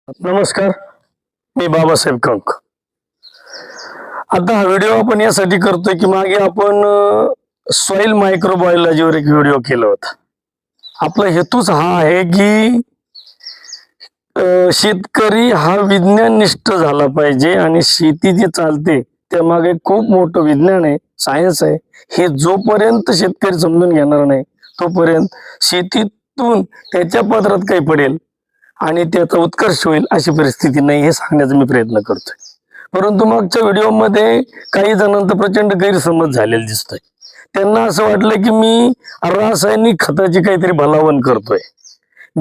नमस्कार, मी बाबासाहेब कंक. आता हा व्हिडिओ आपण यासाठी करतोय की मागे आपण सॉइल मायक्रोबायोलॉजीवर एक व्हिडिओ केला होता. आपला हेतूच हा आहे की शेतकरी हा विज्ञाननिष्ठ झाला पाहिजे आणि शेती जी चालते त्यामागे खूप मोठं विज्ञान आहे, सायन्स आहे. हे जोपर्यंत शेतकरी समजून घेणार नाही तोपर्यंत शेतीतून त्याच्या पदरात काही पडेल आणि त्याचा उत्कर्ष होईल अशी परिस्थिती नाही, हे सांगण्याचा मी प्रयत्न करतोय. परंतु मागच्या व्हिडिओमध्ये काही जणांचा प्रचंड गैरसमज झालेला दिसतोय. त्यांना असं वाटलं की मी रासायनिक खताची काहीतरी भलावण करतोय.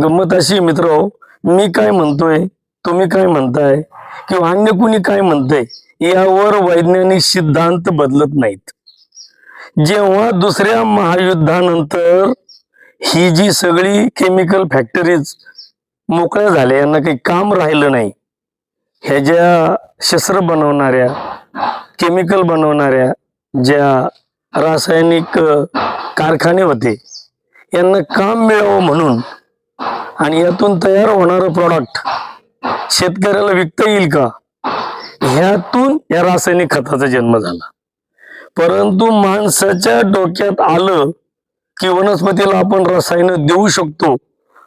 गंमत अशी मित्र, मी काय म्हणतोय, तुम्ही काय म्हणताय किंवा अन्य कुणी काय म्हणतंय यावर वैज्ञानिक सिद्धांत बदलत नाहीत. जेव्हा दुसऱ्या महायुद्धानंतर ही जी सगळी केमिकल फॅक्टरीज मोकळ्या झाल्या, यांना काही काम राहिलं नाही, ह्या ज्या शस्त्र बनवणाऱ्या, केमिकल बनवणाऱ्या ज्या रासायनिक कारखाने होते, यांना काम मिळावं म्हणून आणि यातून तयार होणारं प्रॉडक्ट शेतकऱ्याला विकता येईल का, ह्यातून या रासायनिक खताचा जन्म झाला. परंतु माणसाच्या डोक्यात आलं की वनस्पतीला आपण रसायन देऊ शकतो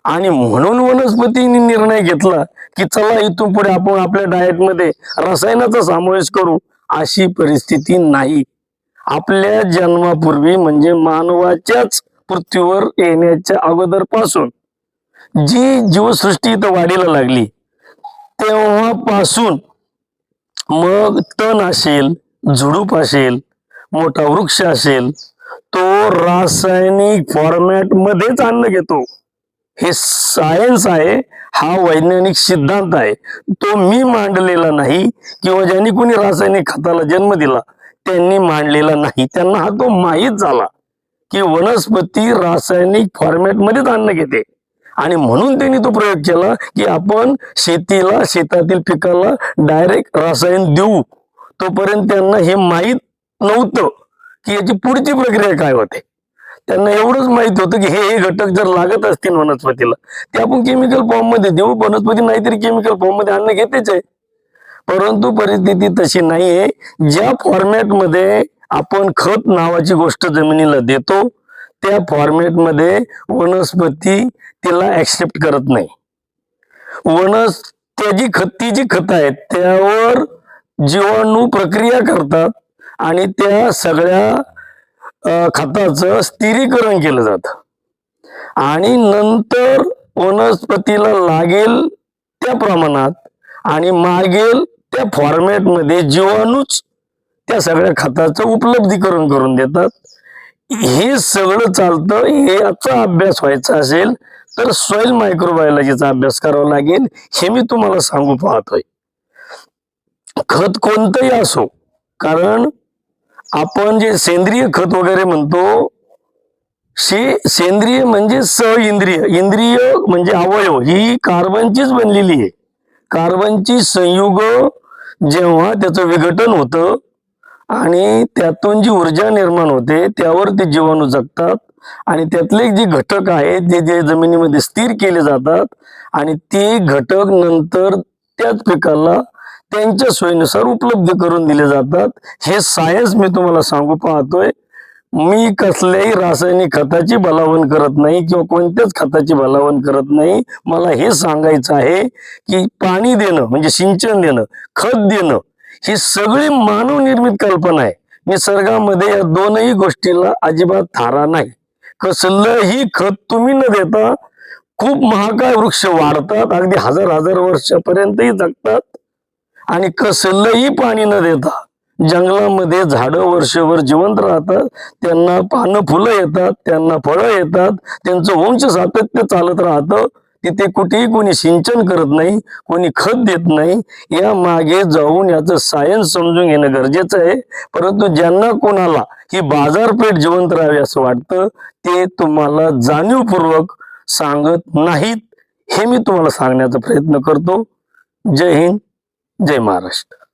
आणि म्हणून वनस्पतीने निर्णय घेतला की चला इथून पुढे आपण आपल्या डाएटमध्ये रसायनाचा समावेश करू. अशी परिस्थिती नाही. आपल्या जन्मापूर्वी म्हणजे मानवाच्याच पृथ्वीवर येण्याच्या अगोदरपासून जी जीवसृष्टी इथं वाढीला लागली तेव्हापासून मग तण असेल, झुडूप असेल, मोठा वृक्ष असेल, तो रासायनिक फॉर्मॅट मध्येच अन्न घेतो. हे सायन्स आहे, हा वैज्ञानिक सिद्धांत आहे. तो मी मांडलेला नाही किंवा ज्यांनी कोणी रासायनिक खताला जन्म दिला त्यांनी मांडलेला नाही. त्यांना हा तो माहीत झाला की वनस्पती रासायनिक फॉर्मॅट मध्येच अन्न घेते आणि म्हणून त्यांनी तो प्रयोग केला की आपण शेतीला, शेतातील पिकाला डायरेक्ट रसायन देऊ. तोपर्यंत त्यांना हे माहीत नव्हतं की याची पुढची प्रक्रिया काय होते. त्यांना एवढंच माहित होतं की हे घटक जर लागत असतील वनस्पतीला ते आपण केमिकल फॉर्म मध्ये देऊ. वनस्पती नाहीतरी केमिकल फॉर्म मध्ये अन्न घेतेच आहे. परंतु परिस्थिती तशी नाहीये. ज्या फॉर्मॅट मध्ये आपण खत नावाची गोष्ट जमिनीला देतो त्या फॉर्मॅट मध्ये वनस्पती तिला ऍक्सेप्ट करत नाही. त्याची ती जी खत आहेत त्यावर जीवाणू प्रक्रिया करतात आणि त्या सगळ्या खताचं स्थिरीकरण केलं जातं आणि नंतर वनस्पतीला लागेल त्या प्रमाणात आणि मागेल त्या फॉर्मॅट मध्ये जीवाणूच त्या सगळ्या खताचं उपलब्धीकरण करून देतात. हे सगळं चालतं. याचा अभ्यास व्हायचा असेल तर सॉइल मायक्रोबायोलॉजीचा अभ्यास करावा लागेल. हे मी तुम्हाला सांगू पाहतोय. खत कोणतंही असो, कारण आपण जे सेंद्रिय खत वगैरे म्हणतो, सेंद्रिय म्हणजे इंद्रिय म्हणजे अवयव, ही कार्बनचीच बनलेली आहे. कार्बनची संयुग जेव्हा त्याचं विघटन होतं आणि त्यातून जी ऊर्जा निर्माण होते त्यावर ते जीवाणू जगतात आणि त्यातले जे घटक आहेत जे जमिनीमध्ये स्थिर केले जातात आणि ते घटक नंतर त्याच पिकाला त्यांच्या सोयीनुसार उपलब्ध करून दिले जातात. हे सायन्स मी तुम्हाला सांगू पाहतोय. मी कसल्याही रासायनिक खताची भलावण करत नाही किंवा कोणत्याच खताची भलावण करत नाही. मला हे सांगायचं आहे की पाणी देणं म्हणजे सिंचन देणं, खत देणं, ही सगळी मानवनिर्मित कल्पना आहे. निसर्गामध्ये या दोनही गोष्टीला अजिबात थारा नाही. कसलंही खत तुम्ही न देता खूप महाकाय वृक्ष वाढतात, अगदी हजार वर्षापर्यंतही जगतात आणि कसलंही पाणी न देता जंगलामध्ये झाडं वर्षभर जिवंत राहतात. त्यांना पानं, फुलं येतात, त्यांना फळं येतात, त्यांचं वंश सातत्य चालत राहतं. तिथे कुठेही कोणी सिंचन करत नाही, कोणी खत देत नाही. या मागे जाऊन याचं सायन्स समजून घेणं गरजेचं आहे. परंतु ज्यांना कोणाला ही बाजारपेठ जिवंत राहावी असं वाटतं ते तुम्हाला जाणीवपूर्वक सांगत नाहीत. हे मी तुम्हाला सांगण्याचा प्रयत्न करतो. जय हिंद, जय महाराष्ट्र.